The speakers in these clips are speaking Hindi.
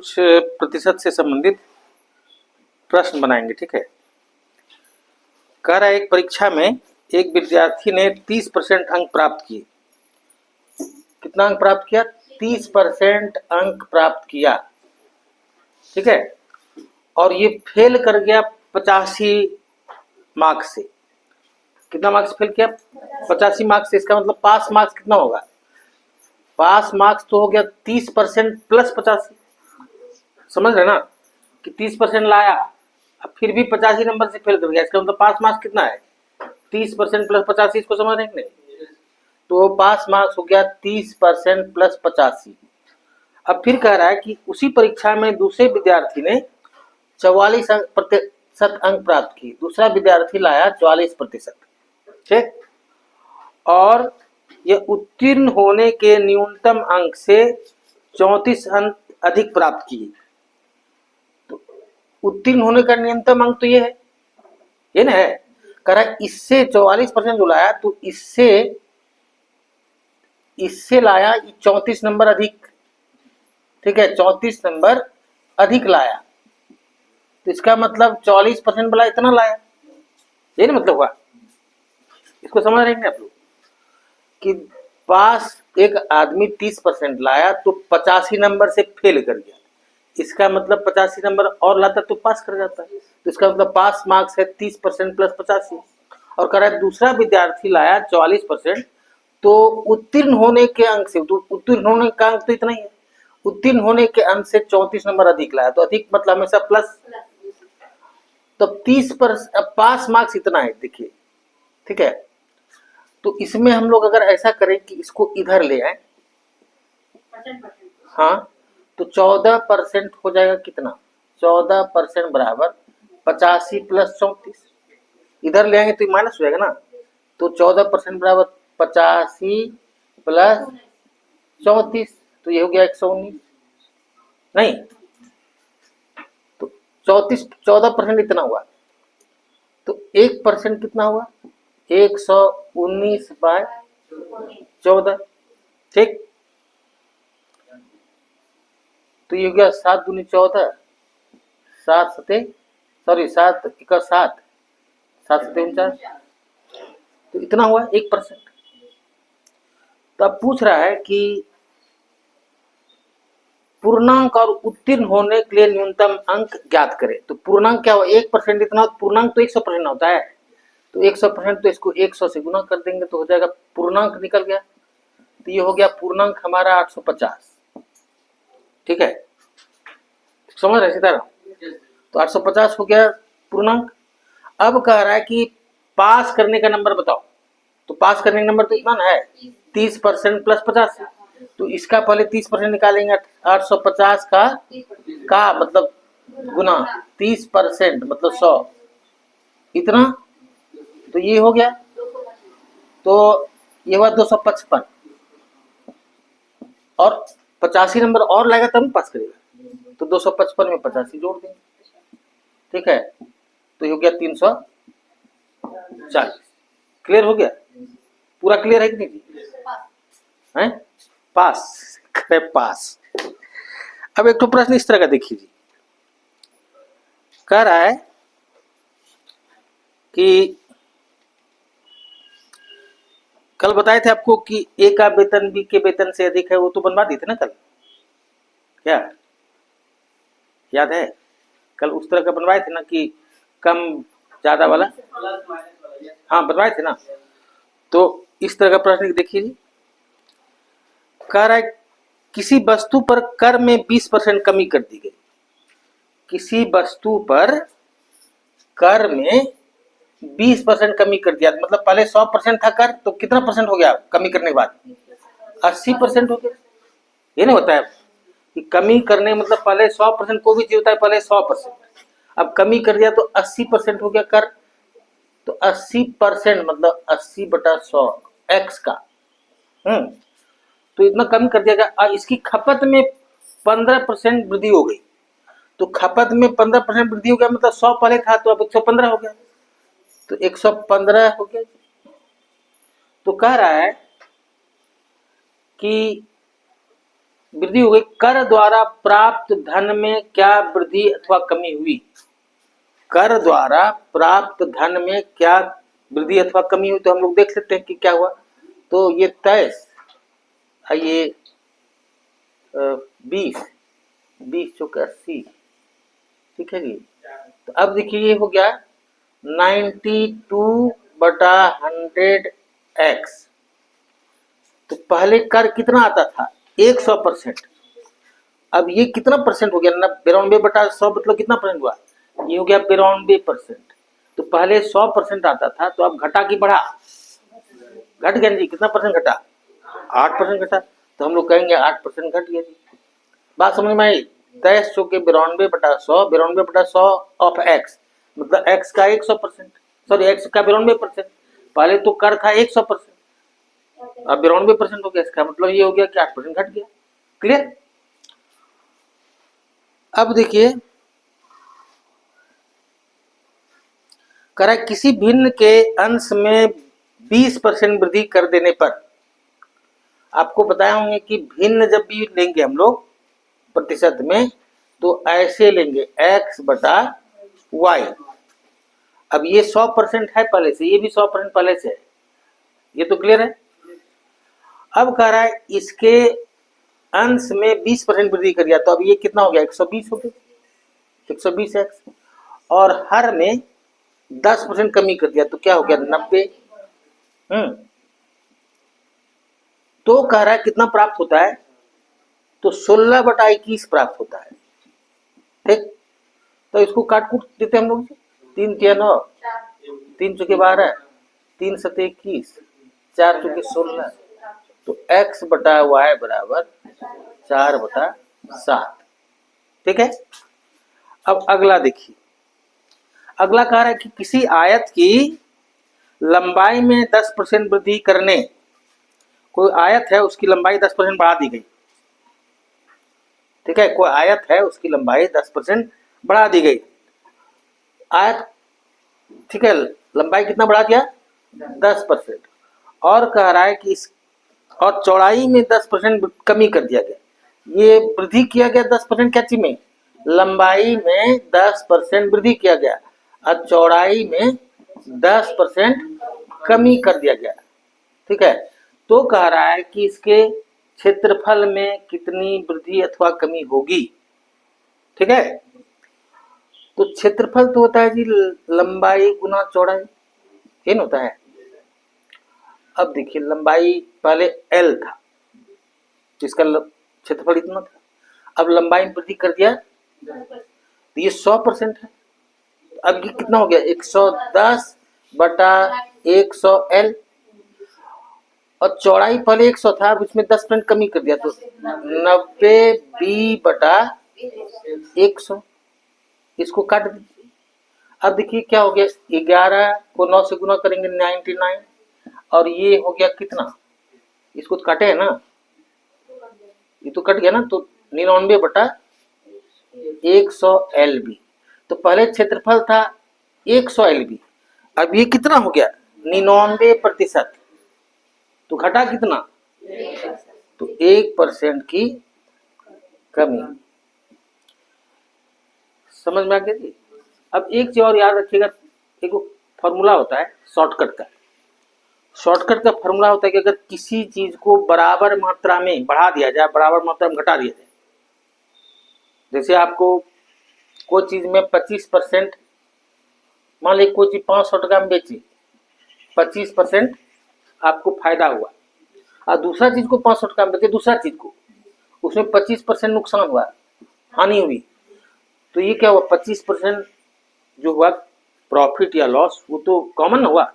कुछ प्रतिशत से संबंधित प्रश्न बनाएंगे। ठीक है। कह रहा है एक परीक्षा में एक विद्यार्थी ने 30% अंक प्राप्त किए। कितना अंक प्राप्त किया? 30% अंक प्राप्त किया। ठीक है। और ये फेल कर गया 85 मार्क्स से। कितना मार्क्स फेल किया? 85 मार्क्स से। इसका मतलब पास मार्क्स कितना होगा? पास मार्क्स तो हो गया 30% प्लस 85। समझ रहे ना कि 30% लाया, अब फिर भी 85 नंबर से फेल कर गया। इसका मतलब पास मार्क्स कितना है? 30% प्लस 85। इसको समझ रहे हैं कि नहीं? तो पास मार्क्स हो गया 30% प्लस 85। अब फिर कह रहा है कि उसी परीक्षा में दूसरे विद्यार्थी ने 44% अंक प्राप्त किए। दूसरा विद्यार्थी लाया 44%। ठीक। और यह उत्तीर्ण होने के न्यूनतम अंक से 34 अंक अधिक प्राप्त किए। तो उत्तीर्ण होने का न्यूनतम अंक तो ये ना है। कह रहा है इससे 44% जो लाया, तो इससे लाया 34 नंबर अधिक। ठीक है, 34 नंबर अधिक लाया। तो इसका मतलब 44% वाला इतना लाया। ये ना मतलब हुआ। इसको समझ रहे हैं आप लोग कि पास एक आदमी 30% लाया तो 85 नंबर से फेल कर गया। इसका मतलब 85 नंबर और लाता तो पास कर जाता है। तो इसका मतलब पास मार्क्स है 30% प्लस 85। और कह रहा है दूसरा विद्यार्थी लाया 44%, तो उत्तीर्ण होने के अंक से, तो उत्तीर्ण होने का अंक तो इतना ही है, उत्तीर्ण होने के अंक से 34 नंबर अधिक लाया। तो अधिक मतलब हमेशा प्लस। तो 30% पास मार्क्स इतना है। देखिए, ठीक है। तो इसमें हम लोग अगर ऐसा करें कि इसको इधर ले आए, हाँ, तो 14% हो जाएगा। कितना? 14% बराबर 85 प्लस 34। इधर ले आएंगे तो माइनस हो जाएगा ना। तो 14% बराबर 85 प्लस 34, तो ये हो गया 119। नहीं, तो 14% इतना हुआ। तो 1% कितना हुआ? 119 बाय 14। ठीक। तो ये हो गया 7 दूनी 14, 7 सते, सॉरी 7 इक्का 7, 7 सते 49। तो इतना हुआ 1%। तो अब पूछ रहा है कि पूर्णांक और उत्तीर्ण होने के लिए न्यूनतम अंक ज्ञात करें। तो पूर्णांक क्या हुआ? 1% इतना। पूर्णांक तो 100% होता है। तो 100%, तो इसको 100 से गुना कर देंगे तो हो जाएगा, पूर्णांक निकल गया। तो ये हो गया पूर्णांक हमारा 850। ठीक है, समझ रहे सीताराम? तो 850 हो गया पूर्णांक। अब कह रहा है कि पास करने का नंबर बताओ। तो पास करने का नंबर तो इतना है 30% प्लस 85। तो इसका पहले 30% निकालेंगे। 850 का मतलब गुना 30% मतलब 100, इतना। तो ये हो गया। तो ये हुआ 255। और 85 नंबर और लाएगा तब पास करेगा। तो 255 में 85 जोड़ देंगे। ठीक है, तो ये हो गया 340। क्लियर हो गया? पूरा क्लियर है कि नहीं? है पास, करे पास। अब एक तो प्रश्न इस तरह का देखिए जी। कह रहा है कि कल बताए थे आपको कि ए का वेतन बी के वेतन से अधिक है। वो तो बनवा दी थी ना कल, क्या याद है? कल उस तरह का बनवाए थे ना कि कम ज्यादा वाला। हाँ, बनवाए थे ना। तो इस तरह का प्रश्न देखिए जी। कह रहा है किसी वस्तु पर कर में 20% कमी कर दी गई। किसी वस्तु पर कर में 20% कमी कर दिया। मतलब पहले 100% था कर, तो कितना परसेंट हो गया कमी करने के बाद? 80% हो गया। ये नहीं होता है कि कमी करने मतलब पहले 100%, कोई भी चीज होता है पहले 100%, अब कमी कर दिया तो 80% हो गया कर। तो 80% मतलब 80/100 x का। तो इतना कम कर दिया गया। इसकी खपत में 15% वृद्धि हो गई। तो खपत में 15% वृद्धि हो गया मतलब 100 पहले था तो अब 115 हो गया। तो 115 हो गया। तो कह रहा है कि वृद्धि हो गई। कर द्वारा प्राप्त धन में क्या वृद्धि अथवा कमी हुई? कर द्वारा प्राप्त धन में क्या वृद्धि अथवा कमी हुई? तो हम लोग देख सकते हैं कि क्या हुआ। तो ये 23, ये 20, 20 चौके 80, ठीक है जी। तो अब देखिए ये हो गया 92/100x। तो पहले कर कितना आता था? 100%। अब ये कितना परसेंट हो गया? 92/100 मतलब कितना परसेंट हुआ? ये हो गया 92%। तो पहले 100% आता था, तो अब घटा कि बढ़ा? घट गया जी। कितना परसेंट घटा? 8% घटा। तो हम लोग कहेंगे 8% घट गया जी। बात समझ में आई? 23 चौके 92/100, 92/100 ऑफ एक्स, मतलब एक्स का 100%, सॉरी एक्स का 92%। पहले तो कर था 100%, अब 92% हो गया। इसका मतलब ये हो गया कि 8% घट गया। क्लियर? अब देखिए, करा किसी भिन्न के अंश में 20% वृद्धि कर देने पर, आपको बताया होंगे कि भिन्न जब भी लेंगे हम लोग प्रतिशत में, तो ऐसे लेंगे x/y। अब ये 100% है पहले से, ये भी 100% पहले से है, ये तो क्लियर है। अब कह रहा है इसके अंश में 20% वृद्धि कर दिया, तो अब ये कितना हो गया? 120 हो गया, 120x। और हर में 10% कमी कर दिया, तो क्या हो गया? 90। तो कह रहा है कितना प्राप्त होता है? तो 16/21 प्राप्त होता है। ठीक, तो इसको काट कूट देते हम लोग। 3 तिया 9, 3 चौके 12, 3 सते 21, 4 चौके 16। तो x/y बराबर 4/7। ठीक है। अब अगला देखिए, अगला कह रहा है कि किसी आयत की लंबाई में 10% वृद्धि करने, कोई आयत है उसकी लंबाई 10% बढ़ा दी गई। ठीक है, कोई आयत है उसकी लंबाई 10% बढ़ा दी गई। आयत, ठीक है, लंबाई कितना बढ़ा दिया? 10%। और कह रहा है कि इस, और चौड़ाई में 10% कमी कर दिया गया। ये वृद्धि किया गया 10% क्या चीज में? लंबाई में 10% वृद्धि किया गया और चौड़ाई में 10% कमी कर दिया गया। ठीक है, तो कह रहा है कि इसके क्षेत्रफल में कितनी वृद्धि अथवा कमी होगी। ठीक है, तो क्षेत्रफल तो होता है जी लंबाई गुना चौड़ाई, ये न होता है। अब देखिए, लंबाई पहले L था, जिसका क्षेत्रफल इतना था। अब लंबाई में वृद्धि कर दिया, तो ये 100% है। अब ये कितना हो गया? 110/100L। और चौड़ाई पहले 100 था, अब इसमें 10% कमी कर दिया, तो 90b/100। इसको काट दीजिए। अब देखिए क्या हो गया? 11 को 9 से गुना करेंगे 99, और ये हो गया कितना? इसको तो काटे है ना, ये तो कट गया ना, तो 99/100 LB। तो पहले क्षेत्रफल था 100 LB, अब ये कितना हो गया? 99%। तो घटा कितना? तो 1% की कमी। समझ में आ गया जी? अब एक चीज और याद रखिएगा, एक फॉर्मूला होता है शॉर्टकट का। शॉर्टकट का फॉर्मूला होता है कि अगर किसी चीज को बराबर मात्रा में बढ़ा दिया जाए, बराबर मात्रा में घटा दिया जाए, जैसे आपको कोई चीज में 25%, मान लीजिए कोई चीज 500 टका में बेची, 25% आपको फायदा हुआ, और दूसरा चीज को 500 टका में बेचे, दूसरा चीज को, उसमें 25% नुकसान हुआ, हानि हुई। तो ये क्या हुआ? 25% जो हुआ प्रॉफिट या लॉस, वो तो कॉमन हुआ।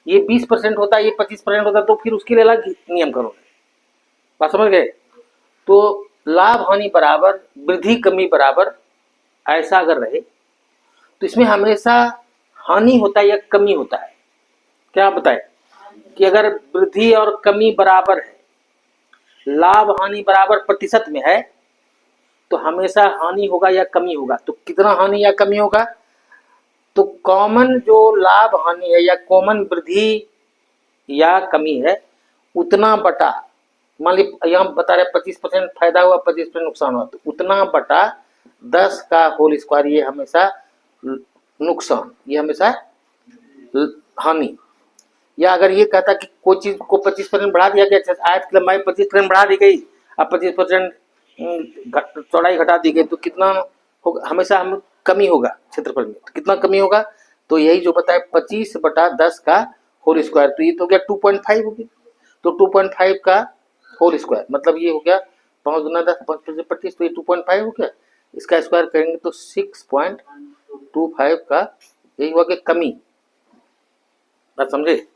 ये 20% होता है, ये 25% होता, तो फिर उसके लिए अलग नियम करोगे। बात समझ गए? तो लाभ हानि बराबर, वृद्धि कमी बराबर, ऐसा अगर रहे तो इसमें हमेशा हानि होता है या कमी होता है? क्या बताए कि अगर वृद्धि और कमी बराबर है, लाभ हानि बराबर प्रतिशत में है, तो हमेशा हानि होगा या कमी होगा? तो कितना हानि या कमी होगा? तो कॉमन जो लाभ हानि है या कॉमन वृद्धि या कमी है, उतना बटा मान ली यहाँ बता रहे 25% फायदा हुआ, 25% नुकसान हुआ, तो उतना बटा 10 का होल स्क्वायर, ये हमेशा नुकसान, ये हमेशा हानि। या अगर ये कहता कि कोई चीज को 25% बढ़ा दिया गया, आयत की लंबाई 25% बढ़ा दी गई, अब 25% चौड़ाई घटा दी गई, तो कितना होगा, हमेशा हम कमी होगा क्षेत्रफल में, तो कितना कमी होगा, तो यही जो बताए 25/10 का होल स्क्वायर, तो ये तो हो गया 2.5 हो गया, तो 2.5 का होल स्क्वायर मतलब ये हो गया 5 गुना 10 5 25, तो ये 2.5 हो गया, इसका स्क्वायर करेंगे तो 6.25 का, यही हुआ कि कमी। बात समझे?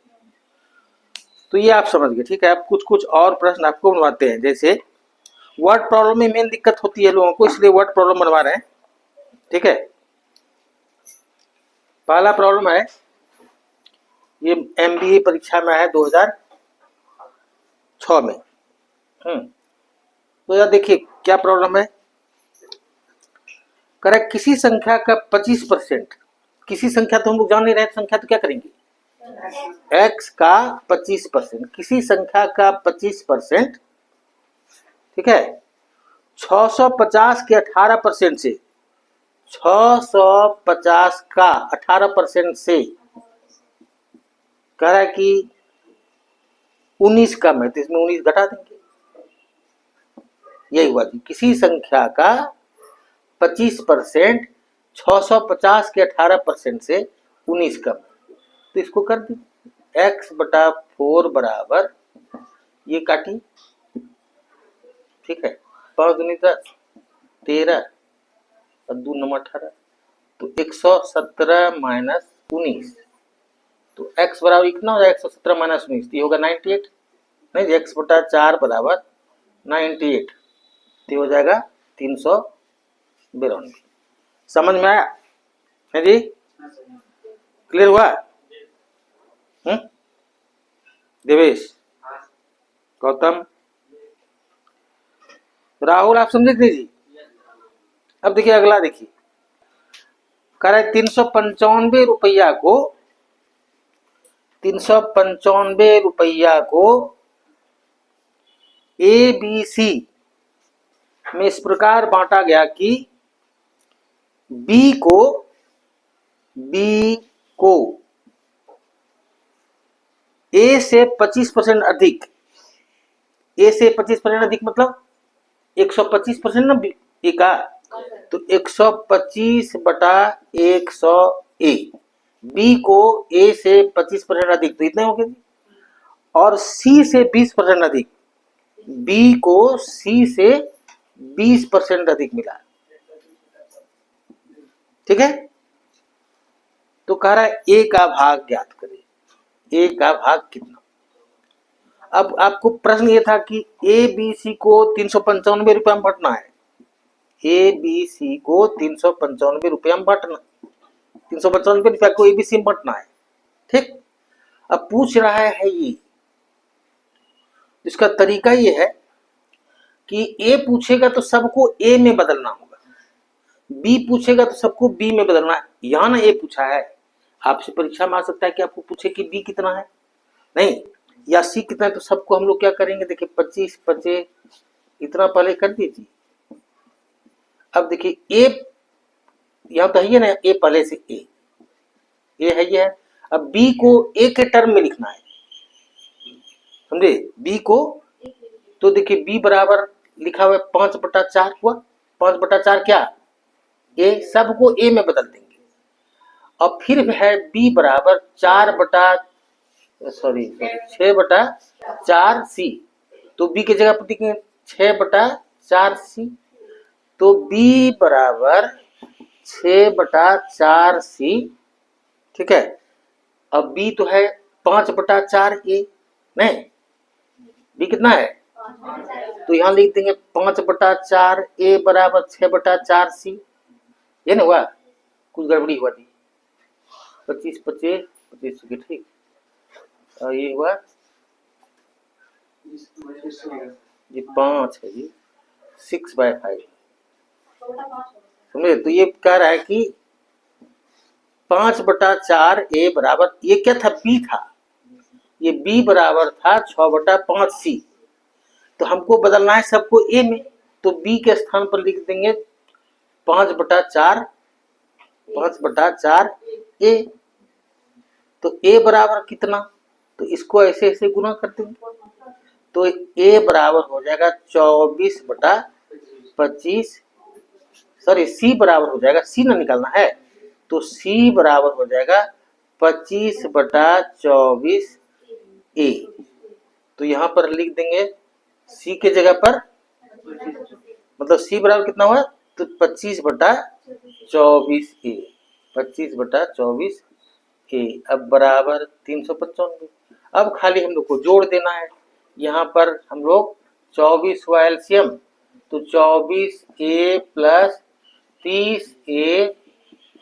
तो ये आप समझ गए, ठीक है। अब कुछ कुछ और प्रश्न आपको बनवाते हैं, जैसे वर्ड प्रॉब्लम में मेन दिक्कत होती है लोगों को, इसलिए वर्ड प्रॉब्लम बनवा रहे हैं, ठीक है। पहला प्रॉब्लम है, ये MBA परीक्षा में है 2006 में। तो यार देखिए क्या प्रॉब्लम है, करेक्ट किसी संख्या का 25%, किसी संख्या तो हम लोग जान नहीं रहे संख्या, तो क्या करेंगे, x का 25%, किसी संख्या का 25%, ठीक है, 650 के 18% से, 650 का 18% से कह रहा है कि 19 कम है, तो इसमें 19 घटा देंगे, यही हुआ जी। किसी संख्या का 25%, 650 के 18% से 19 कम, तो इसको कर दीजिए x/4 बराबर, ये काटी, ठीक है, 5 दूनी 10, 13 और 2 9 18, तो 117 माइनस 19, तो x बराबर कितना हो जाएगा, 117 माइनस 19, तो ये होगा 98, नहीं x/4 बराबर 98, तो हो जाएगा 392। समझ में आया है जी, क्लियर हुआ? देवेश, गौतम, राहुल, आप समझे थे जी? अब देखिए अगला, देखिए कह रहा है 395 रुपया को, 395 रुपया को ABC में इस प्रकार बांटा गया कि B को A से 25% अधिक, A से 25% अधिक मतलब 125% ना A का, तो 125/100 A, B को A से 25% अधिक, तो इतने हो गए, और C से 20% अधिक, B को C से 20% अधिक मिला, ठीक है। तो कह रहा है A का भाग ज्ञात करें, A का भाग कितना। अब आपको प्रश्न ये था कि ABC को 395 रुपया में बांटना है, ABC को 395 रुपया में बांटना, 395 रुपया को ABC में बांटना है, ठीक। अब पूछ रहा है ये, इसका तरीका ये है कि A पूछेगा तो सबको A में बदलना होगा, B पूछेगा तो सबको B में बदलना है। यहां ना A पूछा है, आपसे परीक्षा में आ सकता है कि आपको पूछे कि B कितना है, नहीं, या C कितना है, तो सबको हम लोग क्या करेंगे, देखिए 25 25 इतना पहले कर दीजिए। अब देखिए A यहां तो है ना, A पहले से A है ये है। अब B को A के टर्म में लिखना है, समझे, B को, तो देखिए B बराबर लिखा हुआ है 5/4 हुआ, 5/4 क्या A, सबको A में बदल देंगे। और फिर है B बराबर 6/4C, तो B की जगह पर लिखेंगे 6/4C, तो B बराबर 6/4C, ठीक है। अब B तो है 5/4A, नहीं, B कितना है, तो यहां लिख देंगे 5/4A बराबर 6/4C, ये ना हुआ, कुछ गड़बड़ी हुआ थी, 25 25 25, ठीक, और ये हुआ जी 5 है जी, 6/5, समझे। तो ये कह रहा है कि 5/4A बराबर, ये क्या था, B था, ये B बराबर था 6/5C, तो हमको बदलना है सबको ए में, तो बी के स्थान पर लिख देंगे 5/4, 5/4 ए। तो ए बराबर कितना, तो इसको ऐसे ऐसे गुना कर देंगे, तो ए बराबर हो जाएगा 24/25, सॉरी सी बराबर हो जाएगा, सी ना निकालना है, तो सी बराबर हो जाएगा 25/24 ए। तो यहाँ पर लिख देंगे सी के जगह पर, मतलब सी बराबर कितना हुआ, तो 25/24 ए, 25/24 ए। अब बराबर 395। अब खाली हम लोग को जोड़ देना है, यहाँ पर हम लोग 24 हुआ एलसीएम, तो 24 ए प्लस 30 ए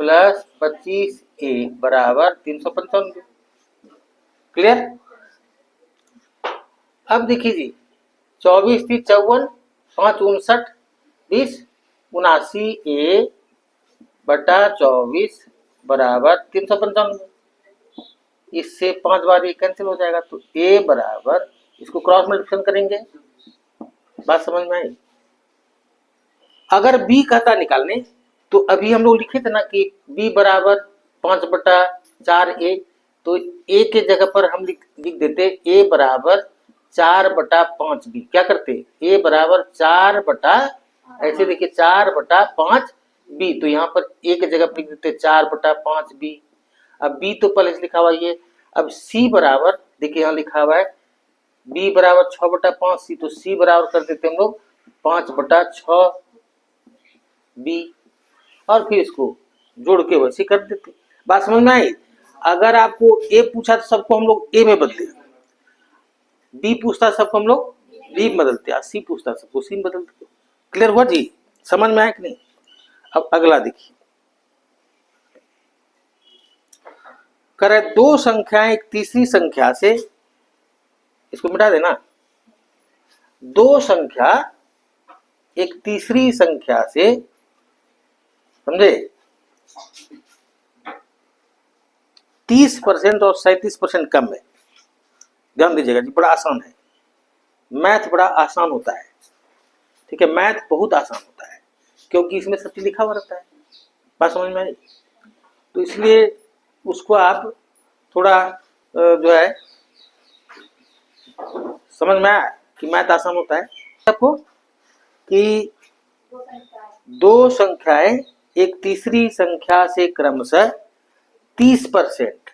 प्लस 25 ए बराबर 395। क्लियर। अब देखिए जी, 24 थी 54, 5 59, 20 79 ए बटा 24 बराबर 395। इससे 5 बार ये कैंसिल हो जाएगा, तो ए बराबर, इसको क्रॉस मल्टीप्लिकेशन करेंगे, बात समझ में आई। अगर बी कहता निकालने, तो अभी हम लोग लिखे थे ना कि बी बराबर 5/4 ए, तो ए के जगह पर हम लिख देते ए बराबर 4/5 बी। क्या करते, ए बराबर 4 ऐसे देखिए 4/5 बी, तो यहाँ पर ए के जगह पर लिख देते 4/5 बी। अब बी तो पहले से लिखा हुआ ये। अब सी बराबर देखिए यहाँ लिखा हुआ है बी बराबर 6/5 सी, तो सी बराबर कर देते हम लोग 5/6 बी, और फिर इसको जोड़ के वैसे कर देते। बात समझ में आई। अगर आपको ए पूछा तो सबको हम लोग ए में बदले, बी पूछता सबको हम लोग बी में बदलते, सी पूछता सबको सी में बदलते। क्लियर हुआ जी, समझ में आया कि नहीं। अब अगला देखिए, करे दो संख्याएं एक तीसरी संख्या से, इसको मिटा देना, दो संख्या एक तीसरी संख्या से, समझे, 30% और 37% कम है। ध्यान दीजिएगा जी, बड़ा आसान है, मैथ बड़ा आसान होता है, ठीक है, मैथ बहुत आसान होता है, क्योंकि इसमें सब चीज लिखा हुआ रहता है। बात समझ में आई। तो इसलिए उसको आप थोड़ा जो है समझ में आया कि मैथ आसान होता है आपको, कि दो संख्याएं एक तीसरी संख्या से क्रमशः 30%,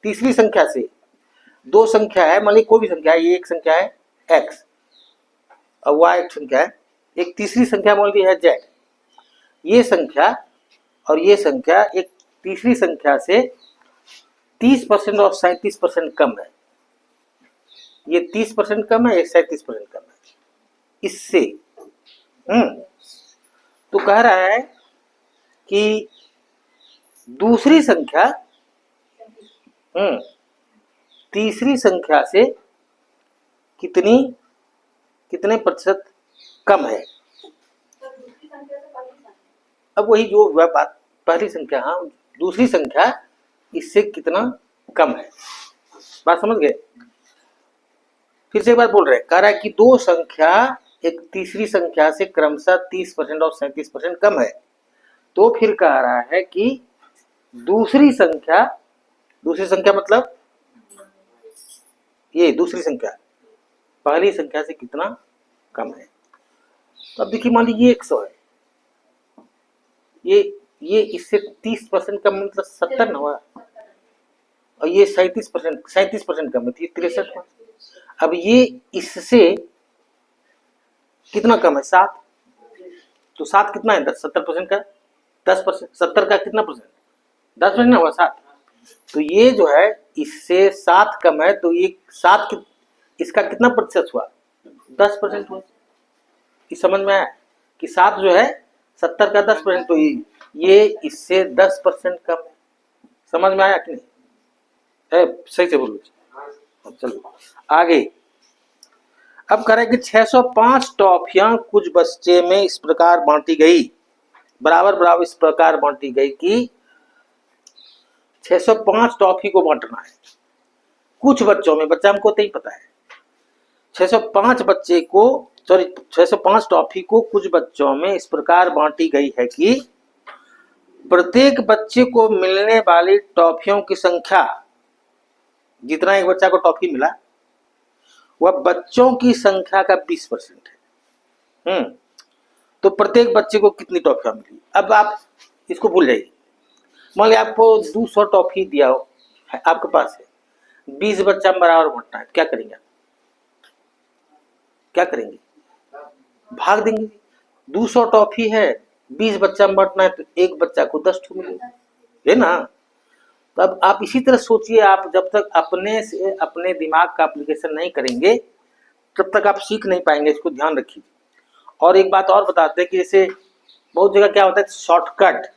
तीसरी संख्या से, दो संख्या है, मान लीजिए कोई भी संख्या है, ये एक संख्या है x और y एक संख्या है, एक तीसरी संख्या मान लीजिए है z, ये संख्या और ये संख्या एक तीसरी संख्या से 30% और 37% कम है। ये 30% कम है, ये 37% कम है इससे। तो कह रहा है कि दूसरी संख्या तीसरी संख्या से कितने प्रतिशत कम है। अब वही जो बात, पहली संख्या, हाँ, दूसरी संख्या इससे कितना कम है। बात समझ गए। फिर से एक बार बोल रहे हैं, कह रहा है कि दो संख्या एक तीसरी संख्या से क्रमशः 30% और 37% कम है। तो फिर कह रहा है कि दूसरी संख्या मतलब ये दूसरी संख्या पहली संख्या से कितना कम है। तो अब देखिए, मान लीजिए 100 है, ये इससे 30% कम, मतलब 70 ना हुआ, और ये 37% कम है, 63 हुआ। अब ये इससे कितना कम है, 7, तो 7 कितना है, 70% का 10%, 70 का कितना परसेंट, 10% ना हुआ, 7। तो ये जो है इससे 7 कम है, तो ये 7 इसका कितना प्रतिशत हुआ, 10% हुआ। इस समझ में आया कि 7 जो है 70 का 10%, तो ये इससे 10% कम है। समझ में आया कि नहीं, सही से बोलो। चलो आगे। अब करें कि 605 टॉफियां कुछ बच्चे में इस प्रकार बांटी गई, बराबर इस प्रकार बांटी गई कि 605 टॉफी को बांटना है कुछ बच्चों में, बच्चा हमको नहीं पता है, 605 बच्चे को, सॉरी 605 टॉफी को कुछ बच्चों में इस प्रकार बांटी गई है कि प्रत्येक बच्चे को मिलने वाली टॉफियों की संख्या, जितना एक बच्चा को टॉफी मिला वह बच्चों की संख्या का 20% है। तो प्रत्येक बच्चे को कितनी टॉफियां मिली? अब आप इसको भूल जाइए। मान लिया आपको 200 टॉफी दिया हो, आपके पास है, 20 बच्चा बराबर बांटना है, क्या करेंगे? क्या करेंगे? भाग देंगे। 200 टॉफी है, 20 बच्चा में बांटना है, तो एक बच्चा को 10 ठो मिलेगा, है ना? तो अब आप इसी तरह सोचिए, आप जब तक अपने से अपने दिमाग का एप्लीकेशन नहीं करेंगे तब तक आप सीख नहीं पाएंगे, इसको ध्यान रखिए। और एक बात और बताते हैं कि जैसे बहुत जगह क्या होता है, शॉर्टकट,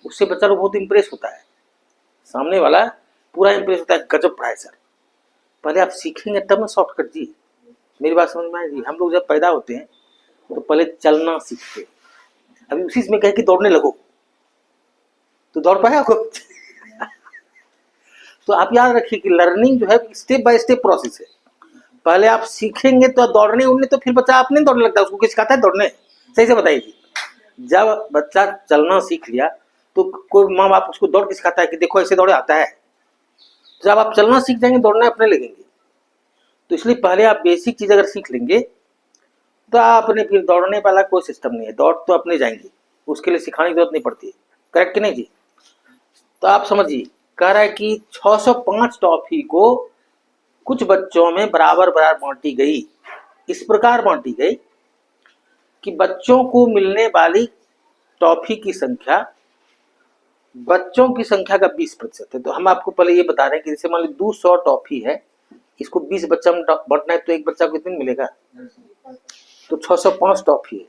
उससे बच्चा लोग बहुत इंप्रेस होता है, सामने वाला पूरा इंप्रेस होता है, गजब पढ़ाए सर। पहले आप सीखेंगे तब ना शॉर्टकट जी, मेरी बात समझ में आई जी? हम लोग जब पैदा होते हैं तो पहले चलना सीखते हैं, अभी उसी में कहे कि दौड़ने लगो तो दौड़ पाए आपको? तो आप याद रखिए कि लर्निंग जो है स्टेप बाय स्टेप प्रोसेस है। पहले आप सीखेंगे तो दौड़ने उड़ने, तो फिर बच्चा अपने दौड़ने लगता है, उसको किस सिखाता है दौड़ने? सही से बताइए जी। जब बच्चा चलना सीख लिया तो कोई माँ बाप उसको दौड़ के सिखाता है कि देखो ऐसे दौड़े आता है। जब आप चलना सीख जाएंगे दौड़ना अपने लगेंगे। तो इसलिए पहले आप बेसिक चीज अगर सीख लेंगे तो आपने फिर दौड़ने वाला कोई सिस्टम नहीं है, दौड़ तो अपने जाएंगे, उसके लिए सिखाने की जरूरत नहीं पड़ती है। करेक्ट कि नहीं जी? तो आप समझिए, कह रहा है कि 605 टॉफी को कुछ बच्चों में बराबर बराबर बांटी गई, इस प्रकार बांटी गई कि बच्चों को मिलने वाली टॉफी की संख्या बच्चों की संख्या का 20% है। तो हम आपको पहले ये बता रहे हैं कि जैसे मान लीजिए 200 टॉफी है, इसको 20 बच्चा में बांटना है, तो एक बच्चा को कितने मिलेगा? तो 605 टॉफी है,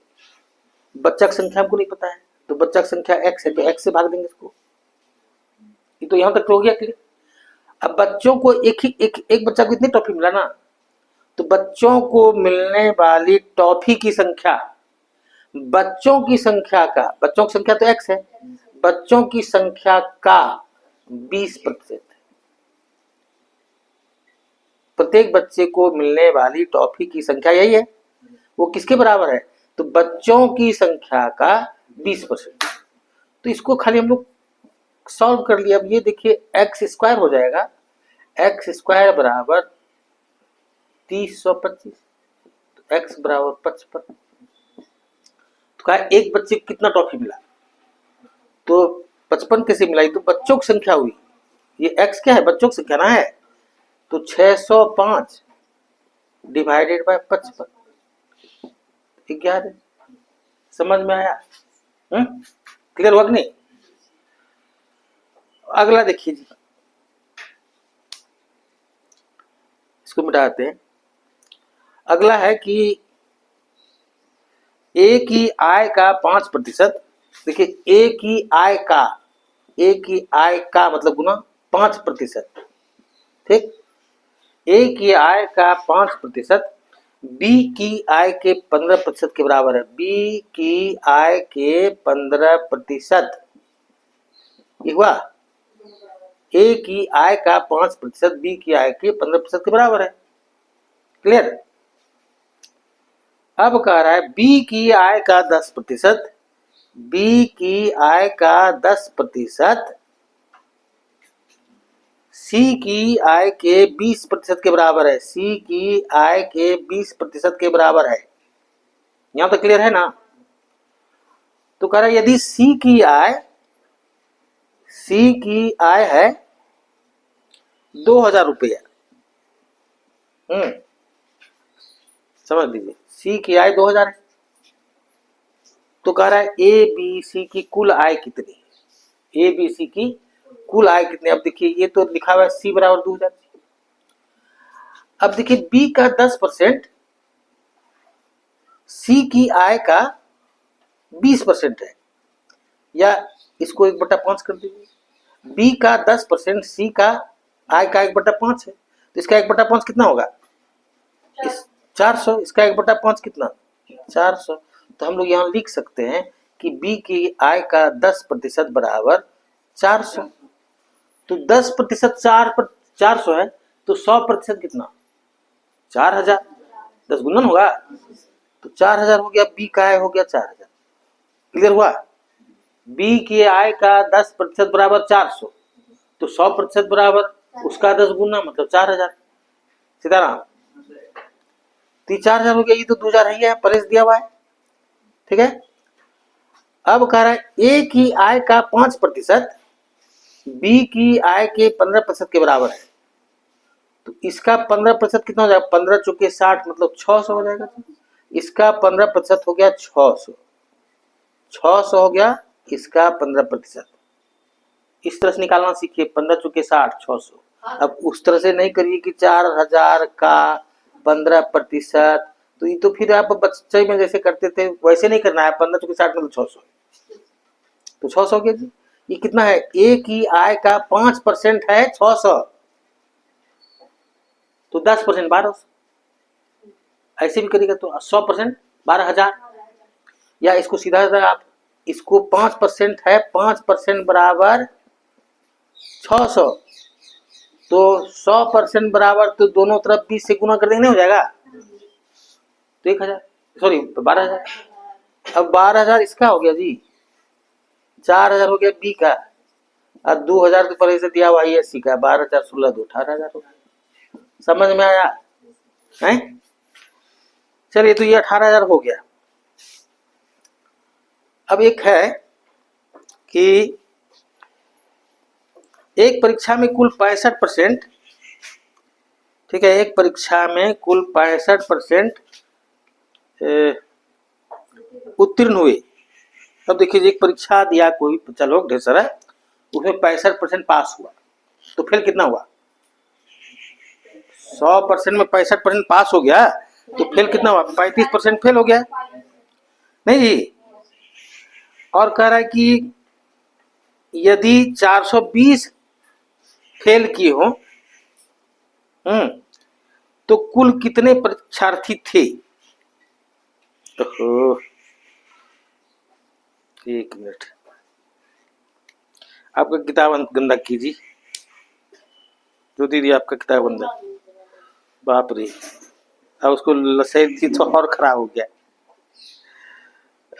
बच्चा की संख्या हमको नहीं पता है, तो बच्चा की संख्या x है, तो x से भाग देंगे इसको। ये तो यहां तक हो गया क्लियर। अब बच्चों को एक बच्चा को इतनी टॉफी मिला ना, तो बच्चों को मिलने वाली टॉफी की संख्या, बच्चों की संख्या का, बच्चों की संख्या तो x है, बच्चों की संख्या का 20% है। प्रत्येक बच्चे को मिलने वाली टॉफी की संख्या यही है, वो किसके बराबर है? तो बच्चों की संख्या का 20%। तो इसको खाली हम लोग सॉल्व कर लिया। अब ये देखिए एक्स स्क्वायर हो जाएगा, एक्स स्क्वायर बराबर 3025, तो एक्स बराबर 55। तो कहा एक बच्चे को कितना टॉफी मिला? तो 55 कैसे मिला? तो बच्चों की संख्या हुई, ये एक्स क्या है? बच्चों की संख्या ना है, तो 605 डिवाइडेड बाय 55, 11। समझ में आया? क्लियर हुआ कि नहीं? अगला देखिए जी, इसको मिटाते हैं। अगला है कि ए की आय का 5%, देखिए ए की आय का मतलब गुना 5%, ठीक? ए की आय का 5% बी की आय के 15% के बराबर है। बी की आय के 15%, ये हुआ। ए की आय का 5% बी की आय के 15% के बराबर है। क्लियर? अब कह रहा है बी की आय का 10%, बी की आय का 10% सी की आय के 20% के बराबर है। सी की आय के 20% के बराबर है। यहां तक क्लियर है ना? तो कह रहा है यदि सी की आय है 2000 रुपया, समझ लीजिए सी की आय 2000 है, तो कह रहा है ए बी सी की कुल आय कितनी है? ए बी सी की कुल आय कितनी? अब देखिए ये तो लिखा हुआ है सी बराबर 2000। अब देखिए बी का 10% सी की आय का 20% है, या इसको 1/5 कर दीजिए। बी का 10% सी का आय का 1/5 है, तो इसका 1/5 कितना होगा? 400। इसका 1/5 कितना? 400। तो हम लोग यहाँ लिख सकते हैं कि बी की आय का 10% बराबर 400। तो 10% 400 है, तो 100% कितना? 4000, 10 गुणन होगा तो 4000 हो गया, बी का आय हो गया 4000। क्लियर हुआ? बी की आय का 10% बराबर 400, तो 100% बराबर उसका 10 गुना मतलब 4000। सीताराम, तो 4000 हो गया, ये तो 2000 है, ये परेश दिया हुआ है। ठीक है, अब कह रहा है ए की आय का 5% बी की आय के 15% के बराबर है, तो इसका 15% कितना हो जाएगा? 15 चौके 60 मतलब 600 हो जाएगा। इसका 15% हो गया 600, 600 हो गया, इसका 15%। इस तरह से निकालना सीखिए, 15 चौके 60 600। अब उस तरह से नहीं करिए कि 4000 का 15%, तो ये तो फिर आप बच्चे में जैसे करते थे वैसे नहीं करना है। 15 चौके 60 मतलब 600, तो 600 हो गया जी। ये कितना है? ए की आय का 5% है 600, तो 10% 1200। ऐसे भी करेगा तो 100% 12000, या इसको सीधा आप इसको 5% है, 5% बराबर 600, तो 100% बराबर तो दोनों तरफ 20 से गुना कर देंगे, नहीं हो जाएगा? तो 1000 सॉरी 12000। अब 12000 इसका हो गया जी, 4000 हो गया बी का, और 2000 तो पहले से दिया हुआ है सी का, 12 4 16 2 18000 हो गया। समझ में आया है? चलिए, तो ये 18000 हो गया। अब एक है कि एक परीक्षा में कुल 65%, ठीक है, एक परीक्षा में कुल 65% उत्तीर्ण हुए। अब देखिए, एक परीक्षा दिया कोई, चलो ढेर सारा, उसमें 65% पास हुआ, तो फेल कितना हुआ? 100% में 65% पास हो गया, तो फेल कितना हुआ? 35% फेल हो गया, नहीं जी। और कह रहा है कि यदि 420 फेल किए हो, तो कुल कितने परीक्षार्थी थे? ओहो, एक मिनट, आपका किताब गंदा कीजिए। जो दीदी आपका किताब गंदा, बाप रे, अब उसको लसैल थी तो और खराब हो गया।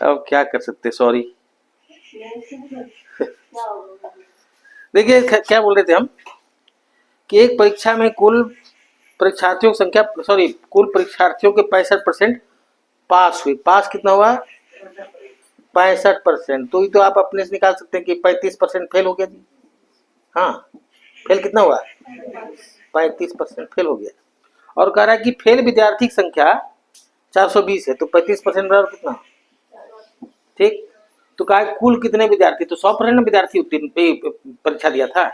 अब क्या कर सकते, सॉरी। देखिए क्या बोल रहे थे हम, कि एक परीक्षा में कुल परीक्षार्थियों की संख्या, सॉरी, कुल परीक्षार्थियों के 65% पास हुए। पास कितना हुआ? 65%। तो ये तो आप अपने से निकाल सकते हैं कि 35% फेल हो गया जी। हाँ, फेल कितना हुआ? 35% फेल हो गया। और कह रहा है कि फेल विद्यार्थी की संख्या 420 है, तो 35% बराबर कितना? ठीक, तो कहा कुल कितने विद्यार्थी? तो 100% विद्यार्थी उत्तीर्ण परीक्षा दिया था,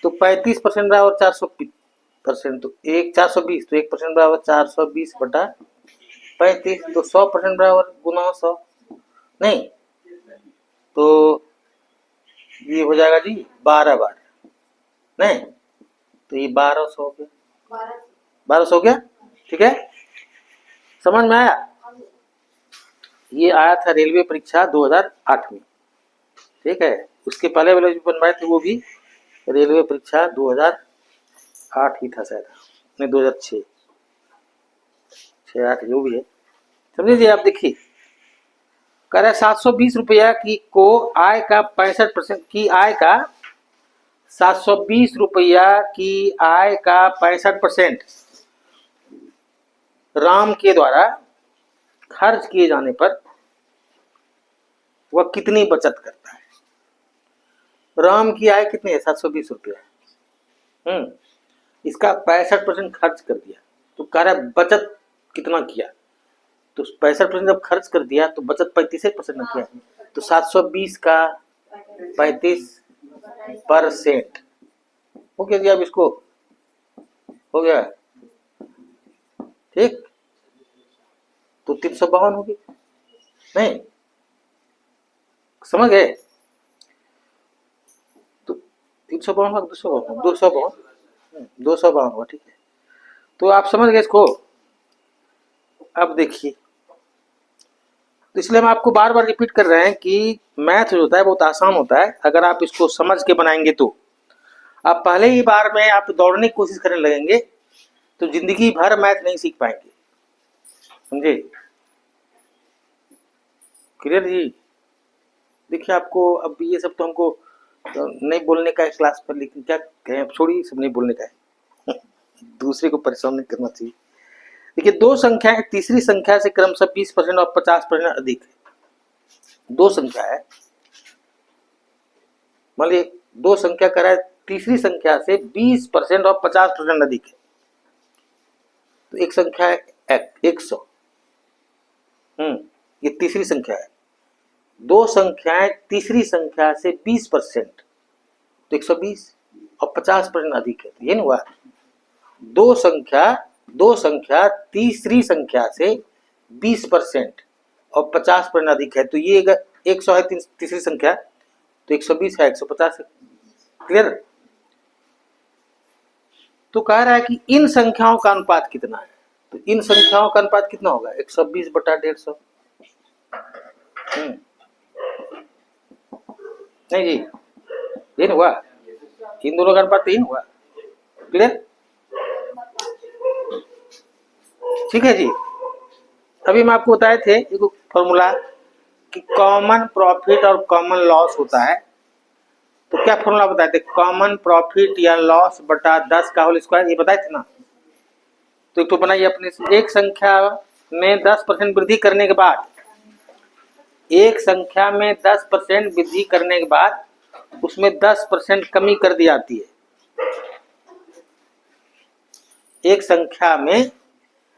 तो 35% बराबर 400%, तो एक 420, तो 1% बराबर 420 बटा 35, तो 100% बराबर गुना 100, नहीं तो ये हो जाएगा जी 12 बार, नहीं तो ये 1200 हो गया, 1200 हो गया। ठीक है, समझ में आया? ये आया था रेलवे परीक्षा 2008 में, ठीक है। उसके पहले वाले जो बनवाए थे वो भी रेलवे परीक्षा 2008 ही था शायद, नहीं 2006 6 8 जो भी है, समझ लीजिए। आप देखिए, कह रहा है 720 रुपया की को आय का 65% की आय का 720 रुपया की आय का 65% राम के द्वारा खर्च किए जाने पर वह कितनी बचत करता है? राम की आय कितनी है? 720 रुपया। इसका 65% खर्च कर दिया, तो कह रहा है बचत कितना किया? तो 65% जब खर्च कर दिया तो बचत 35% न किया, तो 720 का 35% हो गया जी। अब इसको हो गया, ठीक, तो 352 होगी, नहीं समझ गए? तो 352 का 252 हुआ, ठीक है। तो आप समझ गए इसको? अब देखिए, तो इसलिए हम आपको बार बार रिपीट कर रहे हैं कि मैथ जो होता है बहुत आसान होता है, अगर आप इसको समझ के बनाएंगे तो। आप पहले ही बार में आप दौड़ने की कोशिश करने लगेंगे तो जिंदगी भर मैथ नहीं सीख पाएंगे, समझे? क्लियर जी? देखिए आपको अब ये सब तो हमको तो नहीं बोलने का है क्लास पर, लेकिन क्या कहें, अब छोड़िए, सब नहीं बोलने का है दूसरे को परेशान नहीं करना चाहिए। देखिए दो संख्याएं तीसरी संख्या से क्रमशः 20% और 50% अधिक है। दो संख्या है, मान लीजिए दो संख्या कर रहा है, तीसरी संख्या से 20% और 50% अधिक है। तो एक संख्या है 100, ये तीसरी संख्या है। दो संख्याएं तीसरी संख्या से 20% तो 120 और 50% अधिक है, तो ये नहीं हुआ। दो संख्या तीसरी संख्या से 20% और 50% अधिक है, तो ये 100 है तीसरी संख्या, तो 120 है, 150 है। क्लियर? तो कह रहा है कि इन संख्याओं का अनुपात कितना है, तो इन संख्याओं का अनुपात कितना होगा, 120 बटा 150। नहीं जी, ये नहीं हुआ, इन दोनों का अनुपात 3 हुआ। क्लियर? ठीक है जी। अभी मैं आपको बताए थे एक फॉर्मूला कि कॉमन प्रॉफिट और कॉमन लॉस होता है। तो क्या फॉर्मूला बताए थे, कॉमन प्रॉफिट या लॉस बटा 10 का होल स्क्वायर, ये बताए थे ना। तो एक तो बनाइए अपने से, एक संख्या में 10% वृद्धि करने के बाद, एक संख्या में 10% वृद्धि करने के बाद उसमें 10% कमी कर दी जाती है। एक संख्या में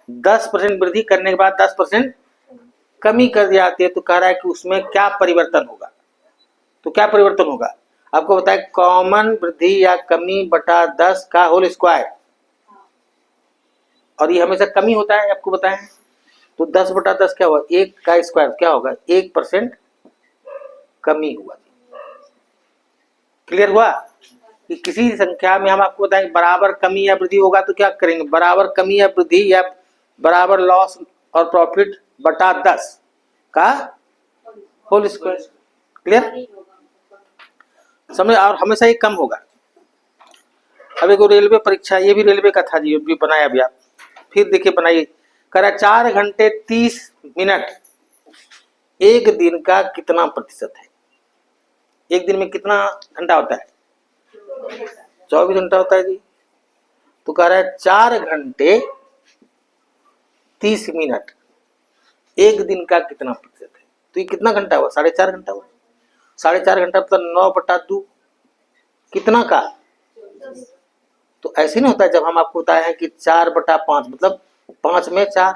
10% वृद्धि करने के बाद 10% कमी कर दी जाती है, तो कह रहा है कि उसमें क्या परिवर्तन होगा। तो क्या परिवर्तन होगा आपको बताए, कॉमन वृद्धि या कमी बटा 10 का होल स्क्वायर, और ये हमेशा कमी होता है, आपको बताएं। तो 10 बटा 10 क्या हुआ, 1 का स्क्वायर क्या होगा, 1% कमी हुआ। क्लियर हुआ कि किसी संख्या में हम आपको बताएं बराबर कमी या वृद्धि होगा तो क्या करेंगे, बराबर कमी या वृद्धि या बराबर लॉस और प्रॉफिट बटा 10 का होल स्क्वायर। क्लियर? समझ? और हमेशा ये कम होगा। अब एक रेलवे परीक्षा, ये भी रेलवे का था जी, भी बनाया अभी आप, फिर देखिए बनाइए। करा 4 घंटे 30 मिनट एक दिन का कितना प्रतिशत है। एक दिन में कितना घंटा होता है, 24 घंटा होता है जी। तो कह रहा है 4 घंटे 30 मिनट एक दिन का कितना प्रतिशत है। तो ये कितना घंटा हुआ, 4.5 घंटा हुआ। 4.5 घंटा मतलब 9 बटा 2 कितना का। तो ऐसे नहीं होता है, जब हम आपको बताए हैं कि 4 बटा 5 मतलब 5 में 4,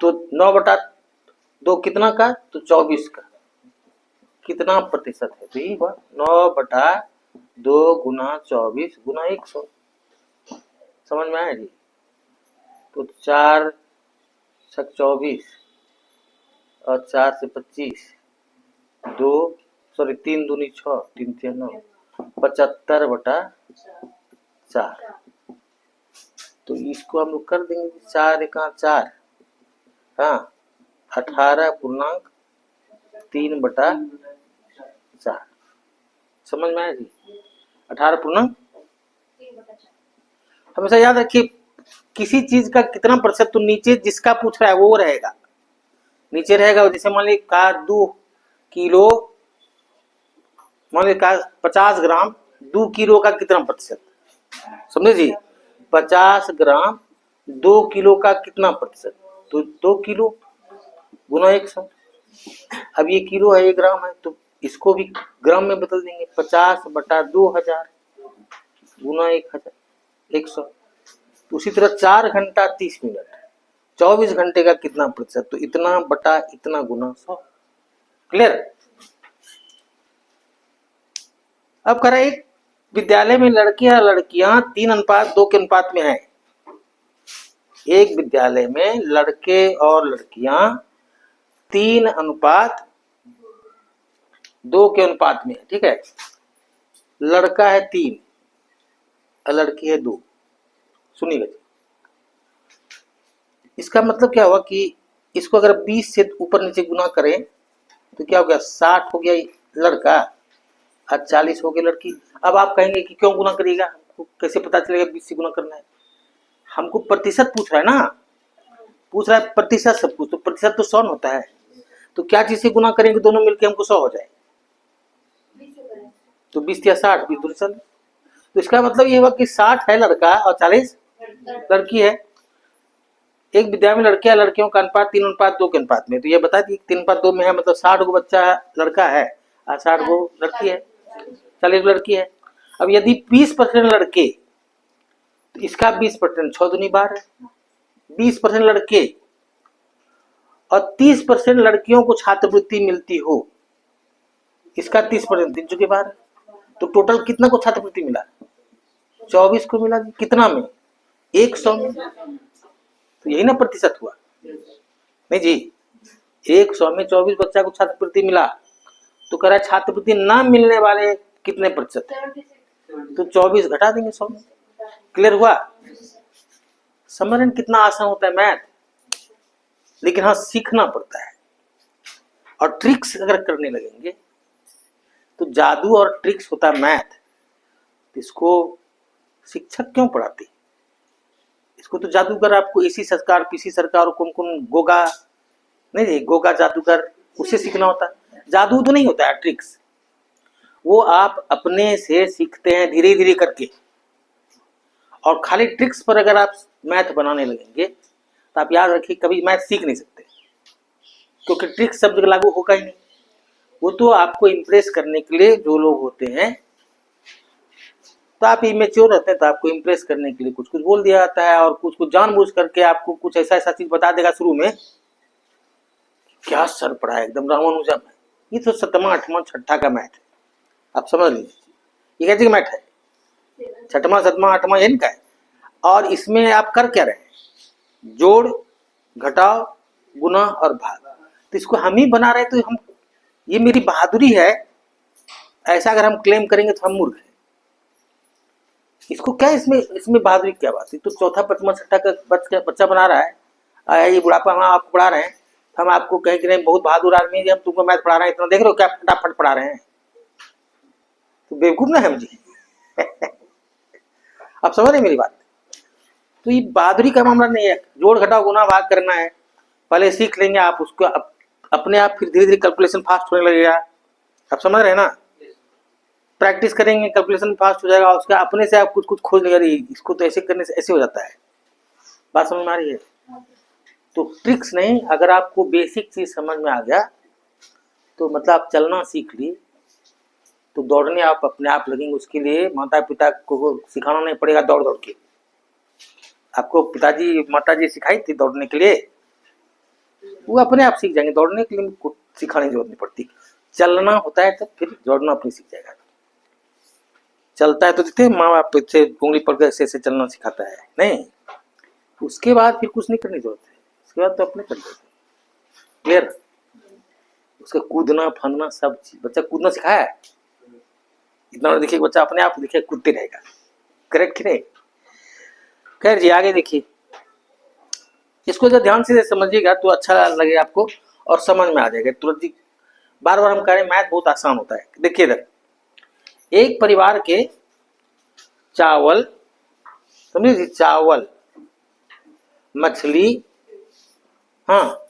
तो 9 बटा 2 कितना का, तो 24 का कितना प्रतिशत है। तो ये हुआ 9 बटा 2 गुना 24 गुना 100। समझ में आया जी? तो 4 छक 24 और 4 से 25, 3 दूनी 6, 3 3 9, 75 बटा 4। तो इसको हम लोग कर देंगे 4 एका 4, हाँ 18.3 बटा 4। समझ में आया जी? 18. हमेशा याद रखिए, किसी चीज का कितना प्रतिशत, तो नीचे जिसका पूछ रहा है वो रहेगा, नीचे रहेगा। जैसे मान लीजिए का 2 किलो, मान लीजिए का 50 ग्राम 2 किलो का कितना प्रतिशत, समझे जी? 50 ग्राम 2 किलो का कितना प्रतिशत, तो 2 किलो गुना 100। अब ये किलो है, ये ग्राम है, तो इसको भी ग्राम में बदल देंगे, 50 बटा 2000 गुना 100। तो उसी तरह 4 घंटा 30 मिनट 24 घंटे का कितना प्रतिशत, तो इतना बटा इतना गुना 100। क्लियर? अब करें, एक विद्यालय में लड़के या लड़कियां 3:2 के अनुपात में हैं। एक विद्यालय में लड़के और लड़कियां 3:2 के अनुपात में है, ठीक है। लड़का है 3 और लड़की है 2। सुनिएगा, इसका मतलब क्या हुआ कि इसको अगर 20 से ऊपर नीचे गुना करें तो क्या हो गया, 60 हो गया लड़का और 40 हो गया लड़की। अब आप कहेंगे कि क्यों गुना करिएगा, आपको कैसे पता चलेगा 20 से गुना करना है। हमको प्रतिशत पूछ रहा है ना, पूछ रहा है प्रतिशत सब कुछ, तो प्रतिशत तो 100 होता है। तो क्या चीज से गुना करेंगे दोनों मिलके हमको 100 हो जाए? तो 20 या 60, 20 दूनी 40। तो इसका मतलब ये हुआ कि 60 है लड़का और 40 लड़की है। एक विद्यालय में लड़के लड़कियों का अनुपात 3:2 के अनुपात में, तो ये बता दी 3:2 में है, मतलब 60 गो बच्चा लड़का है और 60 गो लड़की है, 40 लड़की है। अब यदि 20% लड़के, तो इसका 20%, 6 दूनी 12, 20% लड़के और 30% लड़कियों को छात्रवृत्ति मिलती हो, इसका 30%, 3 चुके 12, तो टोटल कितना को छात्रवृत्ति मिला? 24 को मिला। कितना में? 100 में। तो यही ना प्रतिशत हुआ? नहीं जी, 100 में 24 बच्चा को छात्रवृत्ति मिला, तो कह रहा है छात्रवृत्ति ना मिलने वाले कितने प्रतिशत है? तो 24 घटा देंगे 100 में। क्लियर हुआ? समझ रहे कितना आसान होता है मैथ? लेकिन हाँ, सीखना पड़ता है। और ट्रिक्स अगर करने लगेंगे तो जादू और ट्रिक्स होता है मैथ, इसको शिक्षक क्यों पढ़ाते? इसको तो जादूगर, आपको एसी सरकार, पीसी सरकार और कौन कौन गोगा, नहीं गोगा जादूगर, उससे सीखना होता है। जादू तो नहीं होता है, ट्रिक्स वो आप अपने से सीखते हैं धीरे धीरे करके। और खाली ट्रिक्स पर अगर आप मैथ बनाने लगेंगे तो आप याद रखिए कभी मैथ सीख नहीं सकते, क्योंकि ट्रिक्स शब्द लागू होगा ही नहीं। वो तो आपको इम्प्रेस करने के लिए जो लोग होते हैं, तो आप इमेच्योर रहते हैं तो आपको इम्प्रेस करने के लिए कुछ कुछ बोल दिया जाता है, और कुछ कुछ जानबूझ करके आपको कुछ ऐसा ऐसा चीज बता देगा शुरू में, क्या सर पड़ा है एकदम रामानुजम है। ये तो 7वां 8वां 6ठा का मैथ है, आप समझ लीजिए। ये कैसे मैथ है? 6वां 7वां 8वां एन का है। और इसमें आप कर क्या रहे हैं? जोड़, घटाव, गुना और भाग। तो इसको हम ही बना रहे, तो हम, ये मेरी बहादुरी है, ऐसा अगर हम क्लेम करेंगे तो हम मूर्ख हैं। इसको क्या, इसमें बहादुरी क्या बात है? तो चौथा 5वां 6ठा का बच्चा बना रहा है, ये बुढ़ापा हम आपको पढ़ा रहे हैं, हम आपको कहें कि नहीं बहुत बहादुर आदमी है, हम तुमको मैथ पढ़ा रहे हैं, इतना देख रहे हो क्या फटाफट पढ़ा रहे हैं? तो बेवकूफ ना हम जी। आप समझ रहे मेरी बात? तो ये बहादुरी का मामला नहीं है, जोड़ घटाव गुना भाग करना है, पहले सीख लेंगे आप उसको, अपने आप फिर धीरे धीरे कैलकुलेशन फास्ट होने लगेगा। आप समझ रहे हैं ना? प्रैक्टिस करेंगे कैलकुलेशन फास्ट हो जाएगा, उसका अपने से आप कुछ कुछ खोज लेंगे, इसको तो ऐसे करने से ऐसे हो जाता है। बात समझ में आ रही है? तो ट्रिक्स नहीं, अगर आपको बेसिक चीज समझ में आ गया तो मतलब आप चलना सीख लिए, तो दौड़ने आप अपने आप लगेंगे। उसके लिए माता पिता को सिखाना नहीं पड़ेगा दौड़ दौड़ के। आपको पिताजी माताजी सिखाई थी दौड़ने के लिए, वो अपने आप सीख जाएंगे दौड़ने के लिए, कुछ सिखाने की जरूरत नहीं पड़ती। चलना होता है तब फिर दौड़ना अपने सीख जाएगा। चलता है तो देखते माँ बाप से उंगली पकड़ ऐसे ऐसे चलना सिखाता है, नहीं, उसके बाद फिर कुछ नहीं करने की जरूरत है, उसके बाद तो अपने कर देते। क्लियर? उसका कूदना फानना सब चीज, बच्चा कूदना सिखाया है, इतना देखिए बच्चा अपने आप देखिए कूदते रहेगा। करेक्ट कि नहीं? खैर जी, आगे देखिए, इसको जब ध्यान से समझिएगा तो अच्छा लगेगा आपको और समझ में आ जाएगा तुरंत ही। बार बार हम कह रहे हैं मैथ बहुत आसान होता है। देखिए इधर, एक परिवार के चावल, समझिए, चावल, मछली, हाँ,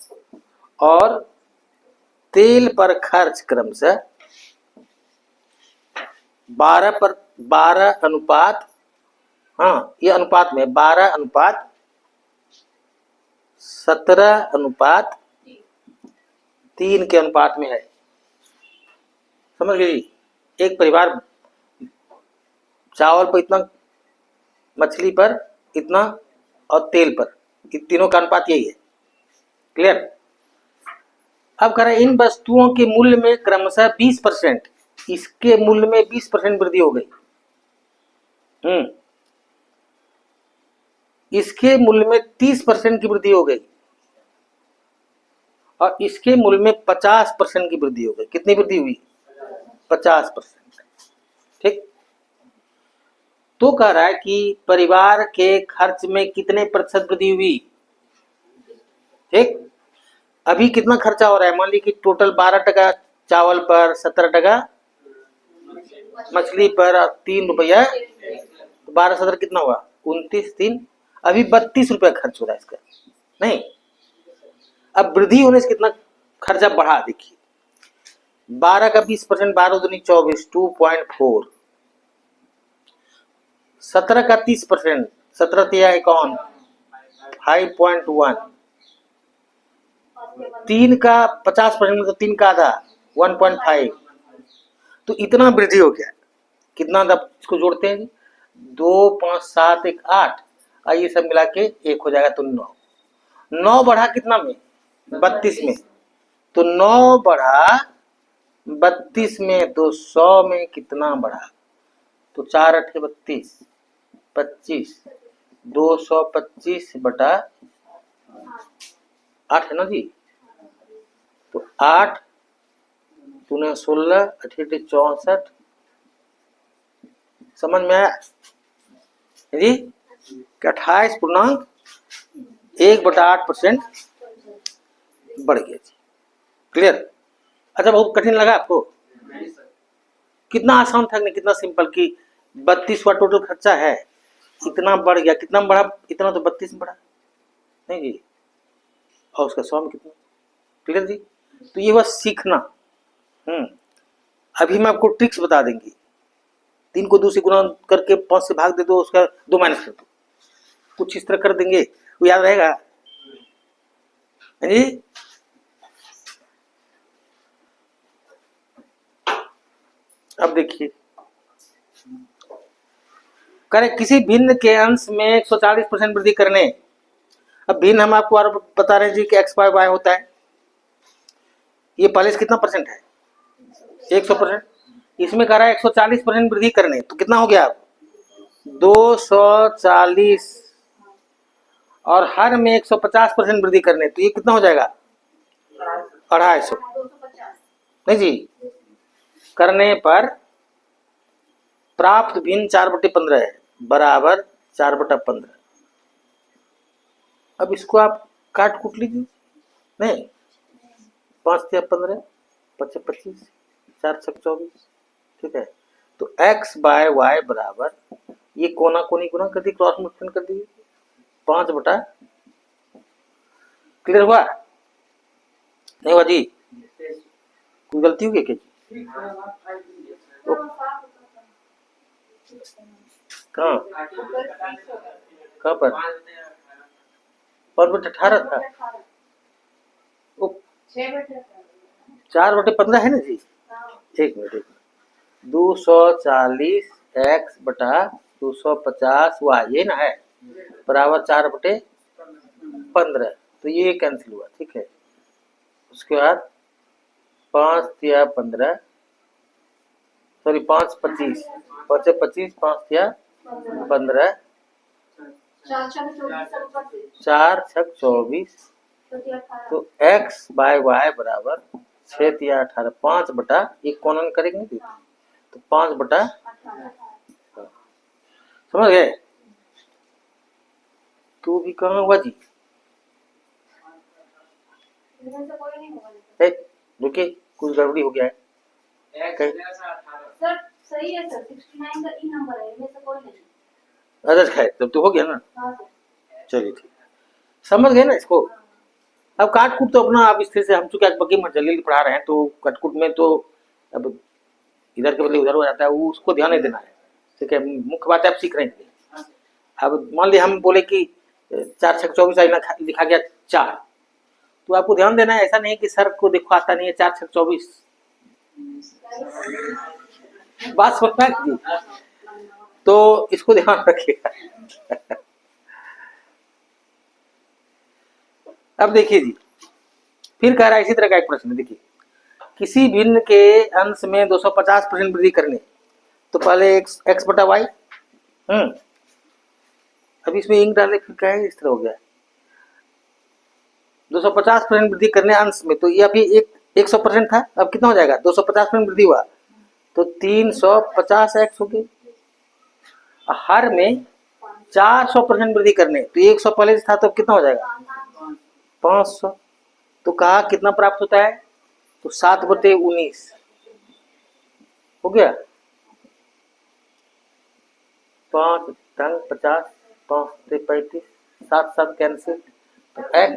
और तेल पर खर्च क्रमशः 12 अनुपात, हाँ ये अनुपात में 12:17:3 के अनुपात में है। समझ गए? एक परिवार चावल पर इतना, मछली पर इतना और तेल पर, इन तीनों का अनुपात यही है। क्लियर? अब कह रहे हैं इन वस्तुओं के मूल्य में क्रमशः 20%, इसके मूल्य में 20% वृद्धि हो गई, इसके मूल्य में 30% की वृद्धि हो गई, और इसके मूल्य में 50% की वृद्धि हो गई। कितनी वृद्धि हुई? 50%। ठीक? तो कह रहा है कि परिवार के खर्च में कितने प्रतिशत वृद्धि हुई? ठीक? अभी कितना खर्चा हो रहा है? मान ली कि टोटल 12 चावल पर, 17 मछली पर, 3 रुपया, 12 17 कितना हुआ? 29 3 अभी 32 रुपया खर्च हो रहा है इसका, नहीं। अब वृद्धि होने से कितना खर्चा बढ़ा, देखिए 12 का 20%, 12 दूनी 24, 2.4, 17 का 30%, 17 तिया 51, 5.1, 3 का 50%, मतलब 3 का आधा, 1.5। तो इतना वृद्धि हो गया। कितना, अब इसको जोड़ते हैं, 2 5 7 1 8, और ये सब मिला के 1 हो जाएगा, तो 9। 9 बढ़ा कितना में, 32 में, तो 9 बढ़ा 32 में, तो 100 में कितना बढ़ा, तो 4 8 32, 25, 225 बटा 8 है ना जी। तो 8 तूने 16, 8 64, समझ में आया जी। 28.1/8% बढ़ गया जी। क्लियर। अच्छा, बहुत कठिन लगा आपको? कितना आसान था, नहीं कितना सिंपल, कि 32 का टोटल खर्चा है, इतना बढ़ गया, कितना में बढ़ा, इतना तो 32 में बढ़ा, नहीं जी, और उसका 100 में कितना। क्लियर जी। तो ये बस सीखना। अभी मैं आपको ट्रिक्स बता देंगे। 3 को 2 से गुणा करके 5 से भाग दे दो, उसका 2 माइनस कर दो, कुछ इस तरह कर देंगे, वो याद रहेगा जी। अब देखिए, करे किसी भिन्न के अंश में 140% वृद्धि करने। अब भिन्न हम आपको और बता रहे हैं जी कि एक्स बाय वाई होता है। ये पहले से कितना परसेंट है, 100%। इसमें कह रहा है 140% वृद्धि करने, तो कितना हो गया अब 240, और हर में 150% वृद्धि करने, तो ये कितना हो जाएगा 250, नहीं जी। करने पर प्राप्त भिन्न 4/15 है, बराबर 4/15। अब इसको आप काट कूट लीजिए, नहीं, 5 या 15, 25 25, 4 6 24, ठीक है। तो x बाय वाई बराबर, ये कोना कोनी गुना कर दी, क्रॉस मल्टीप्लिकेशन कर दीजिए, 5/, क्लियर हुआ, नहीं हुआ जी? कोई गलती हो गई क्या जी? कहाँ कहाँ पर 5/18 था, वो 4/15 है ना जी। एक मिनट, 240 x बटा 250 y, ये ना है, बराबर 4/15। तो ये कैंसिल हुआ, ठीक है। उसके बाद 5 या 15, सॉरी 5 25, 5 25, 5 या 15, 4 6 24, तो x बाय वाई बराबर 6 या 18, 5/, एक कोणन करेंगे तो 5/, समझ गए? तो भी कहाँ हुआ जी, रुकिए, कुछ गड़बड़ी हो गया है। सर सही है सर, 69 का ई नंबर है, इनमें से कोई नहीं। अच्छा खैर, तब तो हो गया ना। चलिए ठीक, समझ गए ना इसको। अब काट कूट तो अपना आप इस तरह से, हम चूंकि बकी मर्जली पढ़ा रहे हैं, तो कटकुट में तो अब इधर के बदले उधर हो जाता है, वो उसको ध्यान नहीं देना है, ठीक है। मुख्य बात है आप सीख रहे हैं। अब मान लिया हम बोले कि 4 6 24 लिखा गया 4, तो आपको ध्यान देना है, ऐसा नहीं कि सर को देखो आता नहीं है 4 6 24, बात समझ जी, तो इसको ध्यान रखिएगा। अब देखिए जी, फिर कह रहा है इसी तरह का एक प्रश्न, देखिए किसी भिन्न के अंश में 250% वृद्धि करने, तो पहले एक्स बटा वाई, अब इसमें इंक डाले, फिर क्या है, इस तरह हो गया 250% वृद्धि करने अंश में, तो ये अभी 100% था, अब कितना हो जाएगा 250% वृद्धि हुआ, तो 350 एक्स हो गई। हर में 400% वृद्धि करने, तो 100 पहले से था, तो कितना हो जाएगा 500। तो कहा कितना प्राप्त होता है, तो 7/19 हो गया, 5 50, 5 से 35, 7 7 कैंसिल, तो x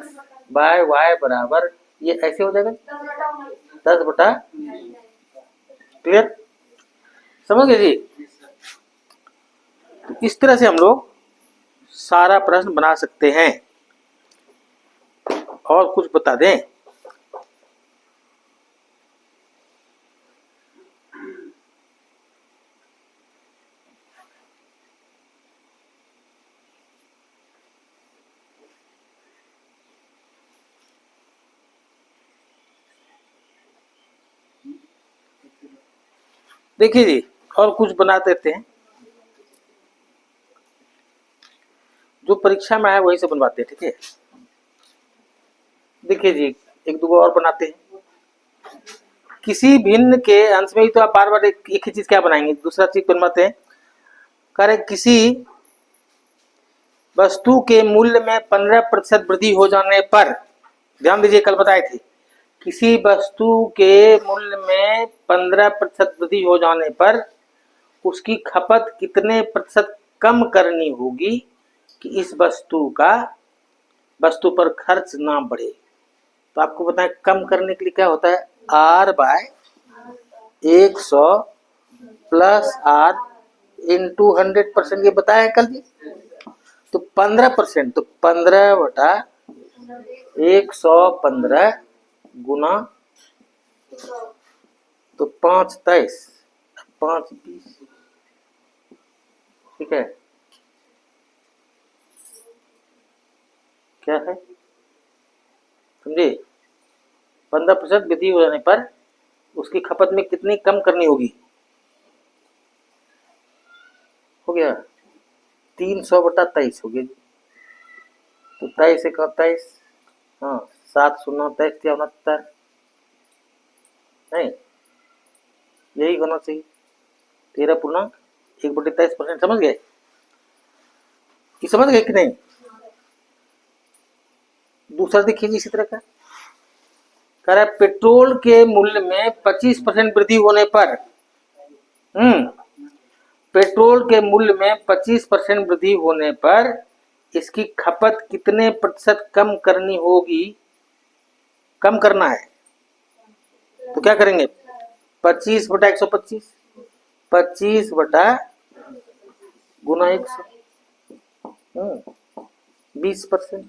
बाय y बराबर ये ऐसे हो जाएगा 10/। क्लियर, समझ गए जी। तो इस तरह से हम लोग सारा प्रश्न बना सकते हैं। और कुछ बता दें? देखिए जी, और कुछ बना देते हैं, जो परीक्षा में आया वही से बनवाते हैं। ठीक है, देखिए जी, एक दो और बनाते हैं। किसी भिन्न के अंश में ही तो आप बार बार एक ही चीज क्या बनाएंगे, दूसरा चीज बनवाते हैं। करे किसी वस्तु के मूल्य में 15% वृद्धि हो जाने पर, ध्यान दीजिए कल बताए थे, किसी वस्तु के मूल्य में 15% वृद्धि हो जाने पर उसकी खपत कितने प्रतिशत कम करनी होगी कि इस वस्तु पर खर्च ना बढ़े। तो आपको बताएं कम करने के लिए क्या होता है, R/100 प्लस R इंटू 100%, ये बताया है कल जी। तो 15%, तो 15/115 गुना, तो 5 23, 5 20, ठीक है, क्या है समझे। 15% वृद्धि हो जाने पर उसकी खपत में कितनी कम करनी होगी, हो गया 300/23 हो गया। तो 23 से 23, हाँ 7 0 23 क्या 69, नहीं यही होना चाहिए, 13.1/23%। समझ गए, कि समझ गए कि नहीं। दूसरा देखिए इसी तरह का कह रहा है, पेट्रोल के मूल्य में 25% वृद्धि होने पर, पेट्रोल के मूल्य में 25% वृद्धि होने पर इसकी खपत कितने प्रतिशत कम करनी होगी, कम करना है। तो क्या करेंगे, 25/125, 25 बटा गुना 100, 20%,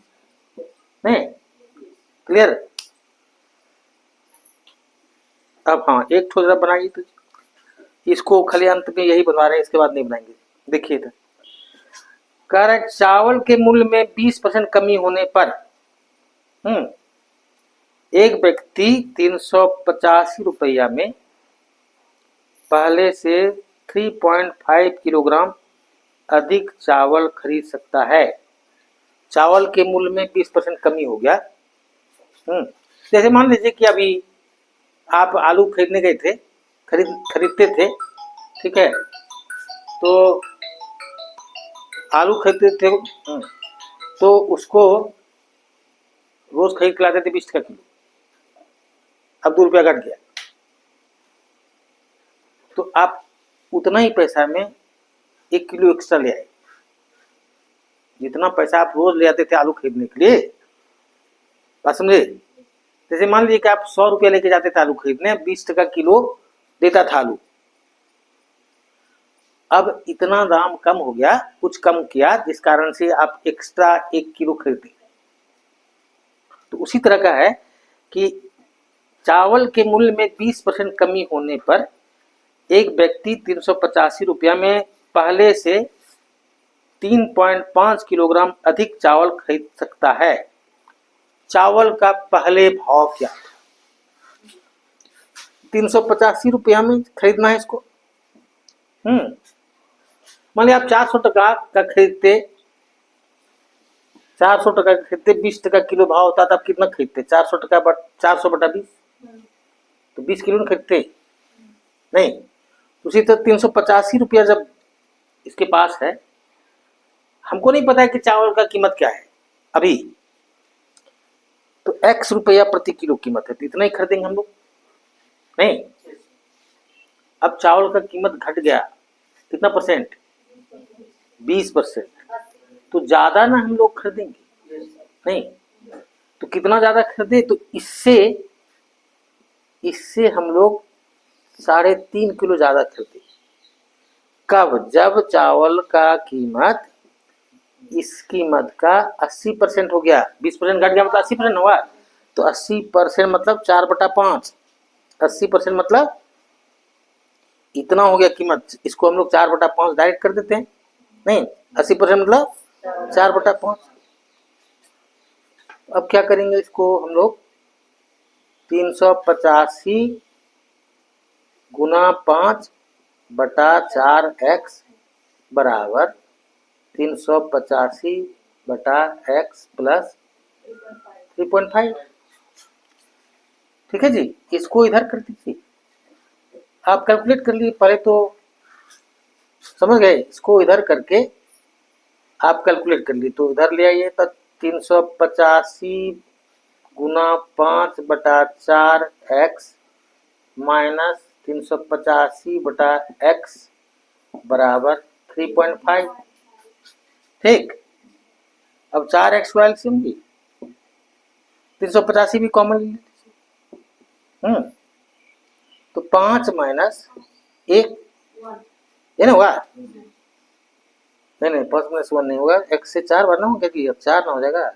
नहीं क्लियर। अब हाँ एक ठो जरा बनाइए, तो इसको खाली अंत में यही बनवा रहे हैं, इसके बाद नहीं बनाएंगे। देखिए इधर कह रहा है, चावल के मूल्य में 20% कमी होने पर एक व्यक्ति 385 रुपया में पहले से 3.5 किलोग्राम अधिक चावल खरीद सकता है। चावल के मूल्य में 20% कमी हो गया। जैसे मान लीजिए कि अभी आप आलू खरीदने गए थे, खरीदते थे, ठीक है, तो आलू खरीदते थे, तो उसको रोज खरीद के लाते थे 20 का किलो, अब 2 रुपया घट गया, तो आप उतना ही पैसा में 1 किलो एक्स्ट्रा ले आए। जितना पैसा आप रोज ले आते थे आलू खरीदने के लिए, बात समझे। जैसे मान लीजिए कि आप 100 रुपया लेके जाते थे आलू खरीदने, 20 टका किलो देता था आलू, अब इतना दाम कम हो गया, कुछ कम किया, जिस कारण से आप एक्स्ट्रा 1 किलो खरीदे। तो उसी तरह का है कि चावल के मूल्य में 20% कमी होने पर एक व्यक्ति 385 रुपया में पहले से 3.5 किलोग्राम अधिक चावल खरीद सकता है। चावल का पहले भाव क्या था, 385 रुपया में खरीदना है इसको। मान लिया आप 400 टका का खरीदते, 400 टका का खरीदते, 20 टका किलो भाव होता था, आप कितना खरीदते, 400 टका 400/20, तो 20 किलो खरीदते नहीं। उसी तरह 385 रुपया जब इसके पास है, हमको नहीं पता है कि चावल का कीमत क्या है अभी, तो x रुपया प्रति किलो कीमत है, तो इतना ही खरीदेंगे हम लोग, नहीं। अब चावल का कीमत घट गया, कितना परसेंट, 20%, तो ज्यादा ना हम लोग खरीदेंगे नहीं, तो कितना ज्यादा खरीदे, तो इससे हम लोग 3.5 किलो ज्यादा खरीदे। कब? जब चावल का कीमत इस कीमत का 80% हो गया, 20% घट गया मतलब 80% हुआ, तो 80% मतलब 4/5, 80% मतलब इतना हो गया कीमत, इसको हम लोग 4/5 डायरेक्ट कर देते हैं, नहीं 80% मतलब 4/5। अब क्या करेंगे, इसको हम लोग 385 गुना 5/4x बराबर 385/x प्लस 3.5। ठीक है जी, इसको इधर कर दीजिए, आप कैलकुलेट कर लिए पहले तो, समझ गए, इसको इधर करके आप कैलकुलेट कर लिए, तो इधर ले आइए, तो 385 गुना 5/4x माइनस 385/x बराबर 3.5। ठीक, अब 4x को एलसीएम की 385 भी कॉमन ले लीजिए, तो 5 माइनस 1 ये ना हुआ, नहीं 5 माइनस 1 नहीं होगा, x से 4 भरना होगा, कि अब 4 ना हो जाएगा।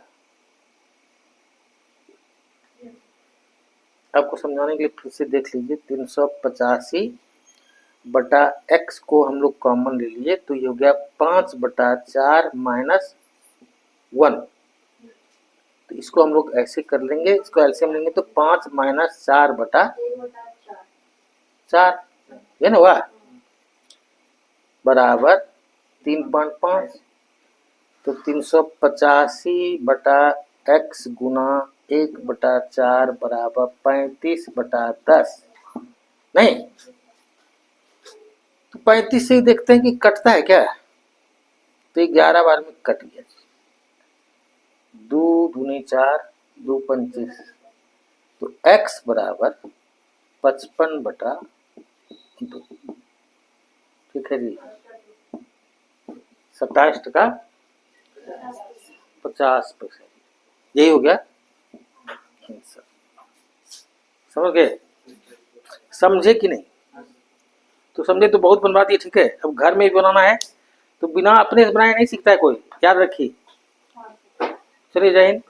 आपको समझाने के लिए फिर से देख लीजिए, 385/x को हम लोग कॉमन ले लिए, तो ये हो गया 5/4 माइनस 1, तो इसको हम लोग ऐसे कर लेंगे, इसको एलसीएम लेंगे तो 5 माइनस 4/4 ये ना हुआ बराबर 3.5, तो 385/x गुना 1/4 बराबर 35/10, नहीं तो 35 से ही देखते हैं कि कटता है क्या, तो 11 बार में कट गया, 2 दूनी 4, 2 25, तो x बराबर 55/2। ठीक है जी, 27% 50%, यही हो गया। समझ गए? समझे कि नहीं? तो समझे तो बहुत बनवा दिए, ठीक है। अब घर में भी बनाना है, तो बिना अपने से बनाए नहीं सीखता है कोई, याद रखिए। चलिए, जय हिंद।